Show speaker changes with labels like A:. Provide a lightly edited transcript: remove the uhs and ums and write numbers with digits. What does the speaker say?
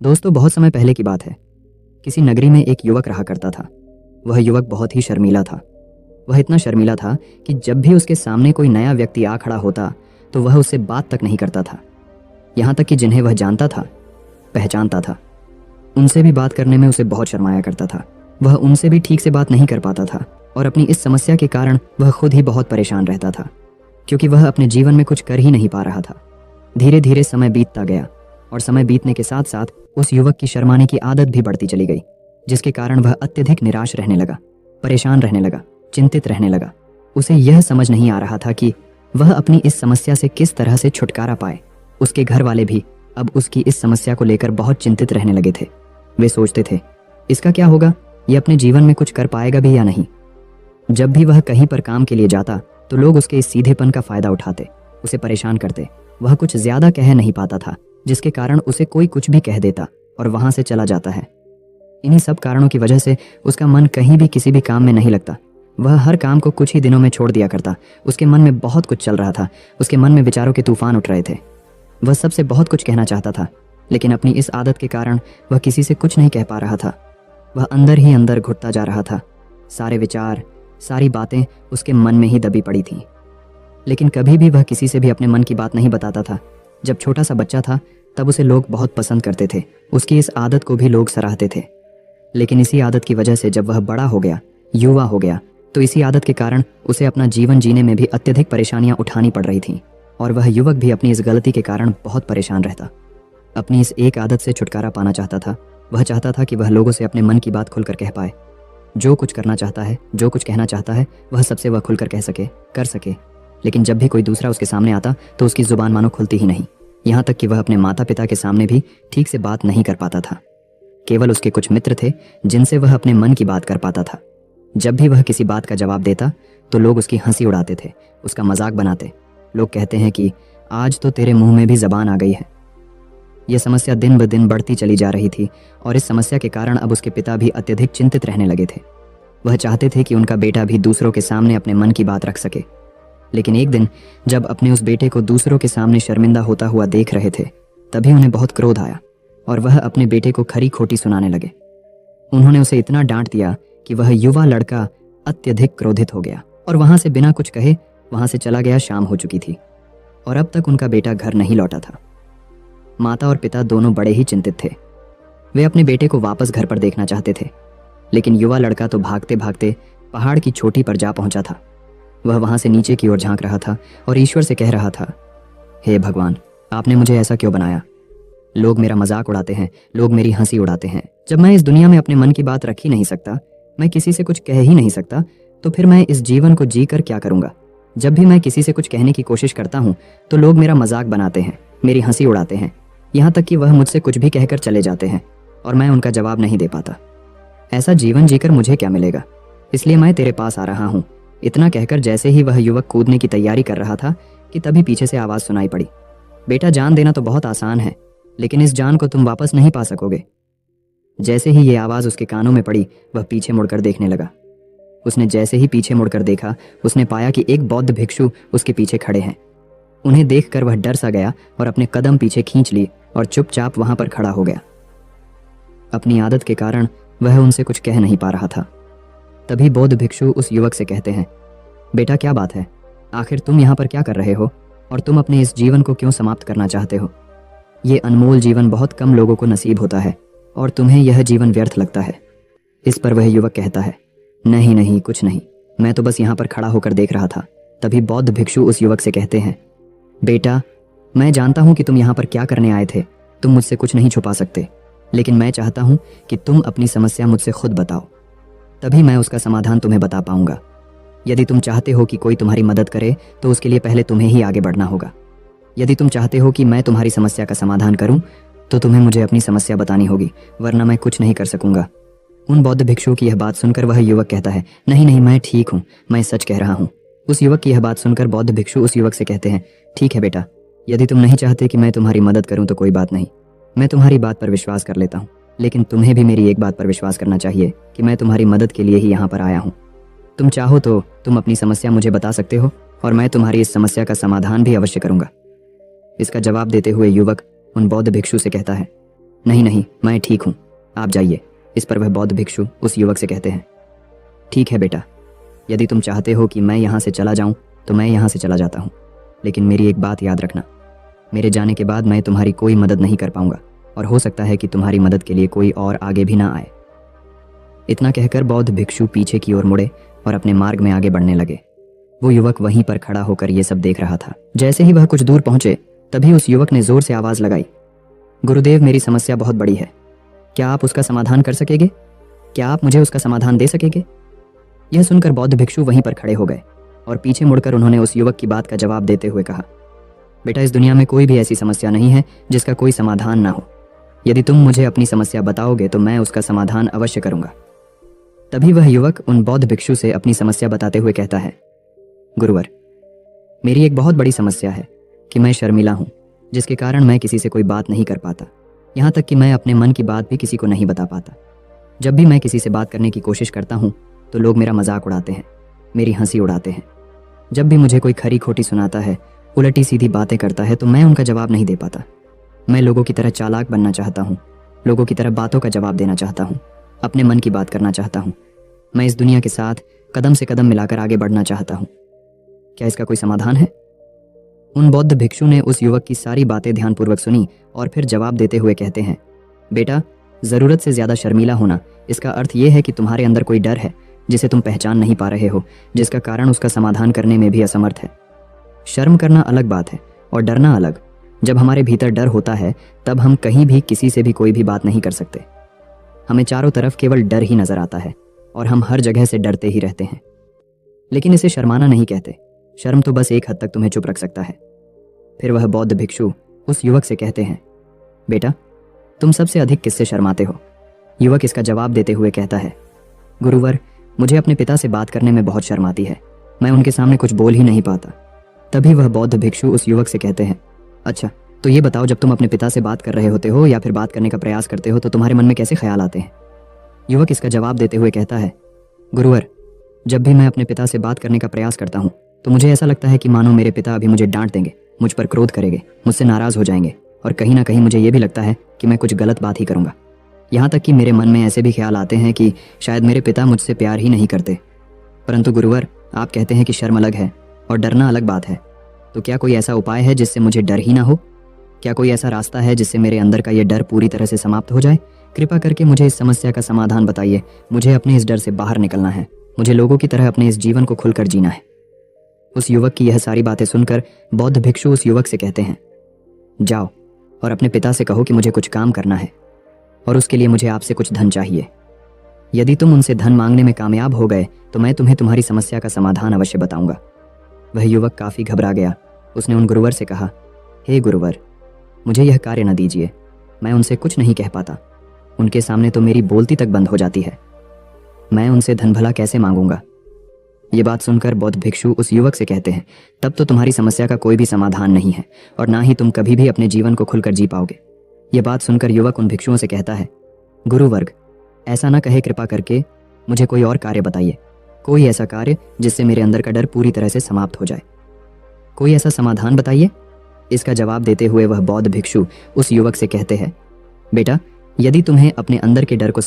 A: दोस्तों, बहुत समय पहले की बात है। किसी नगरी में एक युवक रहा करता था। वह युवक बहुत ही शर्मीला था। वह इतना शर्मीला था कि जब भी उसके सामने कोई नया व्यक्ति आ खड़ा होता तो वह उससे बात तक नहीं करता था। यहाँ तक कि जिन्हें वह जानता था, पहचानता था, उनसे भी बात करने में उसे बहुत शर्माया करता था। वह उनसे भी ठीक से बात नहीं कर पाता था और अपनी इस समस्या के कारण वह खुद ही बहुत परेशान रहता था, क्योंकि वह अपने जीवन में कुछ कर ही नहीं पा रहा था। धीरे धीरे समय बीतता गया और समय बीतने के साथ साथ उस युवक की शर्माने की आदत भी बढ़ती चली गई, जिसके कारण वह अत्यधिक निराश रहने लगा, परेशान रहने लगा, चिंतित रहने लगा। उसे यह समझ नहीं आ रहा था कि वह अपनी इस समस्या से किस तरह से छुटकारा पाए। उसके घर वाले भी अब उसकी इस समस्या को लेकर बहुत चिंतित रहने लगे थे। वे सोचते थे, इसका क्या होगा, यह अपने जीवन में कुछ कर पाएगा भी या नहीं। जब भी वह कहीं पर काम के लिए जाता तो लोग उसके इस सीधेपन का फायदा उठाते, उसे परेशान करते। वह कुछ ज्यादा कह नहीं पाता था, जिसके कारण उसे कोई कुछ भी कह देता और वहां से चला जाता है। इन्हीं सब कारणों की वजह से उसका मन कहीं भी किसी भी काम में नहीं लगता। वह हर काम को कुछ ही दिनों में छोड़ दिया करता। उसके मन में बहुत कुछ चल रहा था। उसके मन में विचारों के तूफान उठ रहे थे। वह सबसे बहुत कुछ कहना चाहता था, लेकिन अपनी इस आदत के कारण वह किसी से कुछ नहीं कह पा रहा था। वह अंदर ही अंदर घुटता जा रहा था। सारे विचार, सारी बातें उसके मन में ही दबी पड़ी थीं। लेकिन कभी भी वह किसी से भी अपने मन की बात नहीं बताता था। जब छोटा सा बच्चा था तब उसे लोग बहुत पसंद करते थे। उसकी इस आदत को भी लोग सराहते थे। लेकिन इसी आदत की वजह से जब वह बड़ा हो गया, युवा हो गया, तो इसी आदत के कारण उसे अपना जीवन जीने में भी अत्यधिक परेशानियां उठानी पड़ रही थीं। और वह युवक भी अपनी इस गलती के कारण बहुत परेशान रहता। अपनी इस एक आदत से छुटकारा पाना चाहता था। वह चाहता था कि वह लोगों से अपने मन की बात खुलकर कह पाए। जो कुछ करना चाहता है, जो कुछ कहना चाहता है, वह सबसे वह खुलकर कह सके, कर सके। लेकिन जब भी कोई दूसरा उसके सामने आता तो उसकी जुबान मानो खुलती ही नहीं। यहाँ तक कि वह अपने माता पिता के सामने भी ठीक से बात नहीं कर पाता था। केवल उसके कुछ मित्र थे जिनसे वह अपने मन की बात कर पाता था। जब भी वह किसी बात का जवाब देता तो लोग उसकी हंसी उड़ाते थे, उसका मजाक बनाते। लोग कहते हैं कि आज तो तेरे मुंह में भी जबान आ गई है। यह समस्या दिन ब दिन बढ़ती चली जा रही थी और इस समस्या के कारण अब उसके पिता भी अत्यधिक चिंतित रहने लगे थे। वह चाहते थे कि उनका बेटा भी दूसरों के सामने अपने मन की बात रख सके। लेकिन एक दिन जब अपने उस बेटे को दूसरों के सामने शर्मिंदा होता हुआ देख रहे थे, तभी उन्हें बहुत क्रोध आया और वह अपने बेटे को खरी खोटी सुनाने लगे। उन्होंने उसे इतना डांट दिया कि वह युवा लड़का अत्यधिक क्रोधित हो गया और वहां से बिना कुछ कहे वहां से चला गया। शाम हो चुकी थी और अब तक उनका बेटा घर नहीं लौटा था। माता और पिता दोनों बड़े ही चिंतित थे। वे अपने बेटे को वापस घर पर देखना चाहते थे, लेकिन युवा लड़का तो भागते भागते पहाड़ की चोटी पर जा पहुंचा था। वह वहां से नीचे की ओर झांक रहा था और ईश्वर से कह रहा था, हे भगवान, आपने मुझे ऐसा क्यों बनाया? लोग मेरा मजाक उड़ाते हैं, लोग मेरी हंसी उड़ाते हैं। जब मैं इस दुनिया में अपने मन की बात रख ही नहीं सकता, मैं किसी से कुछ कह ही नहीं सकता, तो फिर मैं इस जीवन को जी कर क्या करूंगा? जब भी मैं किसी से कुछ कहने की कोशिश करता हूँ तो लोग मेरा मजाक बनाते हैं, मेरी हंसी उड़ाते हैं। यहाँ तक कि वह मुझसे कुछ भी कहकर चले जाते हैं और मैं उनका जवाब नहीं दे पाता। ऐसा जीवन जीकर मुझे क्या मिलेगा? इसलिए मैं तेरे पास आ रहा हूँ। इतना कहकर जैसे ही वह युवक कूदने की तैयारी कर रहा था कि तभी पीछे से आवाज सुनाई पड़ी, बेटा, जान देना तो बहुत आसान है, लेकिन इस जान को तुम वापस नहीं पा सकोगे। जैसे ही ये आवाज उसके कानों में पड़ी, वह पीछे मुड़कर देखने लगा। उसने जैसे ही पीछे मुड़कर देखा, उसने पाया कि एक बौद्ध भिक्षु उसके पीछे खड़े हैं। उन्हें देखकर वह डर सा गया और अपने कदम पीछे खींच लिए और चुपचाप वहां पर खड़ा हो गया। अपनी आदत के कारण वह उनसे कुछ कह नहीं पा रहा था। तभी बौद्ध भिक्षु उस युवक से कहते हैं, बेटा, क्या बात है? आखिर तुम यहाँ पर क्या कर रहे हो और तुम अपने इस जीवन को क्यों समाप्त करना चाहते हो? ये अनमोल जीवन बहुत कम लोगों को नसीब होता है और तुम्हें यह जीवन व्यर्थ लगता है। इस पर वह युवक कहता है, नहीं नहीं, कुछ नहीं, मैं तो बस यहाँ पर खड़ा होकर देख रहा था। तभी बौद्ध भिक्षु उस युवक से कहते हैं, बेटा, मैं जानता हूँ कि तुम यहाँ पर क्या करने आए थे। तुम मुझसे कुछ नहीं छुपा सकते, लेकिन मैं चाहता हूँ कि तुम अपनी समस्या मुझसे खुद बताओ, तभी मैं उसका समाधान तुम्हें बता पाऊंगा। यदि तुम चाहते हो कि कोई तुम्हारी मदद करे तो उसके लिए पहले तुम्हें ही आगे बढ़ना होगा। यदि तुम चाहते हो कि मैं तुम्हारी समस्या का समाधान करूं तो तुम्हें मुझे अपनी समस्या बतानी होगी, वरना मैं कुछ नहीं कर सकूंगा। उन बौद्ध भिक्षुओं की यह बात सुनकर वह युवक कहता है, नहीं नहीं, मैं ठीक हूँ, मैं सच कह रहा हूँ। उस युवक की यह बात सुनकर बौद्ध भिक्षु उस युवक से कहते हैं, ठीक है बेटा, यदि तुम नहीं चाहते कि मैं तुम्हारी मदद करूं तो कोई बात नहीं, मैं तुम्हारी बात पर विश्वास कर लेता हूँ। लेकिन तुम्हें भी मेरी एक बात पर विश्वास करना चाहिए कि मैं तुम्हारी मदद के लिए ही यहाँ पर आया हूँ। तुम चाहो तो तुम अपनी समस्या मुझे बता सकते हो और मैं तुम्हारी इस समस्या का समाधान भी अवश्य करूंगा। इसका जवाब देते हुए युवक उन बौद्ध भिक्षु से कहता है, नहीं नहीं, मैं ठीक हूँ, आप जाइए। इस पर वह बौद्ध भिक्षु उस युवक से कहते हैं, ठीक है बेटा, यदि तुम चाहते हो कि मैं यहाँ से चला जाऊँ तो मैं यहाँ से चला जाता हूँ, लेकिन मेरी एक बात याद रखना, मेरे जाने के बाद मैं तुम्हारी कोई मदद नहीं कर पाऊंगा और हो सकता है कि तुम्हारी मदद के लिए कोई और आगे भी ना आए। इतना कहकर बौद्ध भिक्षु पीछे की ओर मुड़े और अपने मार्ग में आगे बढ़ने लगे। वो युवक वहीं पर खड़ा होकर ये सब देख रहा था। जैसे ही वह कुछ दूर पहुंचे तभी उस युवक ने जोर से आवाज लगाई, गुरुदेव, मेरी समस्या बहुत बड़ी है, क्या आप उसका समाधान कर सकेंगे? क्या आप मुझे उसका समाधान दे सकेंगे? यह सुनकर बौद्ध भिक्षु वहीं पर खड़े हो गए और पीछे मुड़कर उन्होंने उस युवक की बात का जवाब देते हुए कहा, बेटा, इस दुनिया में कोई भी ऐसी समस्या नहीं है जिसका कोई समाधान ना हो। यदि तुम मुझे अपनी समस्या बताओगे तो मैं उसका समाधान अवश्य करूंगा। तभी वह युवक उन बौद्ध भिक्षु से अपनी समस्या बताते हुए कहता है, गुरुवर, मेरी एक बहुत बड़ी समस्या है कि मैं शर्मिला हूँ, जिसके कारण मैं किसी से कोई बात नहीं कर पाता। यहाँ तक कि मैं अपने मन की बात भी किसी को नहीं बता पाता। जब भी मैं किसी से बात करने की कोशिश करता हूँ तो लोग मेरा मजाक उड़ाते हैं, मेरी हंसी उड़ाते हैं। जब भी मुझे कोई खरी खोटी सुनाता है, उल्टी सीधी बातें करता है तो मैं उनका जवाब नहीं दे पाता। मैं लोगों की तरह चालाक बनना चाहता हूँ, लोगों की तरह बातों का जवाब देना चाहता हूँ, अपने मन की बात करना चाहता हूँ। मैं इस दुनिया के साथ कदम से कदम मिलाकर आगे बढ़ना चाहता हूँ। क्या इसका कोई समाधान है? उन बौद्ध भिक्षु ने उस युवक की सारी बातें ध्यानपूर्वक सुनी और फिर जवाब देते हुए कहते हैं, बेटा, ज़रूरत से ज़्यादा शर्मीला होना, इसका अर्थ यह है कि तुम्हारे अंदर कोई डर है जिसे तुम पहचान नहीं पा रहे हो, जिसका कारण उसका समाधान करने में भी असमर्थ है। शर्म करना अलग बात है और डरना अलग। जब हमारे भीतर डर होता है तब हम कहीं भी किसी से भी कोई भी बात नहीं कर सकते। हमें चारों तरफ केवल डर ही नजर आता है और हम हर जगह से डरते ही रहते हैं। लेकिन इसे शर्माना नहीं कहते। शर्म तो बस एक हद तक तुम्हें चुप रख सकता है। फिर वह बौद्ध भिक्षु उस युवक से कहते हैं, बेटा, तुम सबसे अधिक किससे शर्माते हो? युवक इसका जवाब देते हुए कहता है, गुरुवर, मुझे अपने पिता से बात करने में बहुत शर्म आती है। मैं उनके सामने कुछ बोल ही नहीं पाता। तभी वह बौद्ध भिक्षु उस युवक से कहते हैं, अच्छा, तो ये बताओ, जब तुम अपने पिता से बात कर रहे होते हो या फिर बात करने का प्रयास करते हो तो तुम्हारे मन में कैसे ख्याल आते हैं? युवक इसका जवाब देते हुए कहता है, गुरुवर, जब भी मैं अपने पिता से बात करने का प्रयास करता हूँ तो मुझे ऐसा लगता है कि मानो मेरे पिता अभी मुझे डांट देंगे, मुझ पर क्रोध करेंगे, मुझसे नाराज हो जाएंगे और कहीं ना कहीं मुझे ये भी लगता है कि मैं कुछ गलत बात ही करूँगा। यहाँ तक कि मेरे मन में ऐसे भी ख्याल आते हैं कि शायद मेरे पिता मुझसे प्यार ही नहीं करते। परंतु गुरुवर, आप कहते हैं कि शर्म अलग है और डरना अलग बात है, तो क्या कोई ऐसा उपाय है जिससे मुझे डर ही ना हो? क्या कोई ऐसा रास्ता है जिससे मेरे अंदर का ये डर पूरी तरह से समाप्त हो जाए? कृपा करके मुझे इस समस्या का समाधान बताइए। मुझे अपने इस डर से बाहर निकलना है। मुझे लोगों की तरह अपने इस जीवन को खुलकर जीना है। उस युवक की यह सारी बातें सुनकर बौद्ध भिक्षु उस युवक से कहते हैं, जाओ और अपने पिता से कहो कि मुझे कुछ काम करना है और उसके लिए मुझे आपसे कुछ धन चाहिए। यदि तुम उनसे धन मांगने में कामयाब हो गए तो मैं तुम्हें तुम्हारी समस्या का समाधान अवश्य बताऊंगा। वह युवक काफ़ी घबरा गया। उसने उन गुरुवर से कहा, हे गुरुवर, मुझे यह कार्य न दीजिए। मैं उनसे कुछ नहीं कह पाता। उनके सामने तो मेरी बोलती तक बंद हो जाती है। मैं उनसे धन भला कैसे मांगूंगा? ये बात सुनकर बौद्ध भिक्षु उस युवक से कहते हैं, तब तो तुम्हारी समस्या का कोई भी समाधान नहीं है और ना ही तुम कभी भी अपने जीवन को खुलकर जी पाओगे। ये बात सुनकर युवक उन भिक्षुओं से कहता है, गुरुवर्ग, ऐसा ना कहे, कृपा करके मुझे कोई और कार्य बताइए। कोई ऐसा कार्य जिससे मेरे अंदर का डर पूरी तरह से समाप्त हो जाए। कोई ऐसा समाधान बताइए। इसका जवाब देते हुए वह बौद्ध भिक्षु उस युवक से कहते हैं, बेटा, यदि तुम्हें अपने अंदर के डर को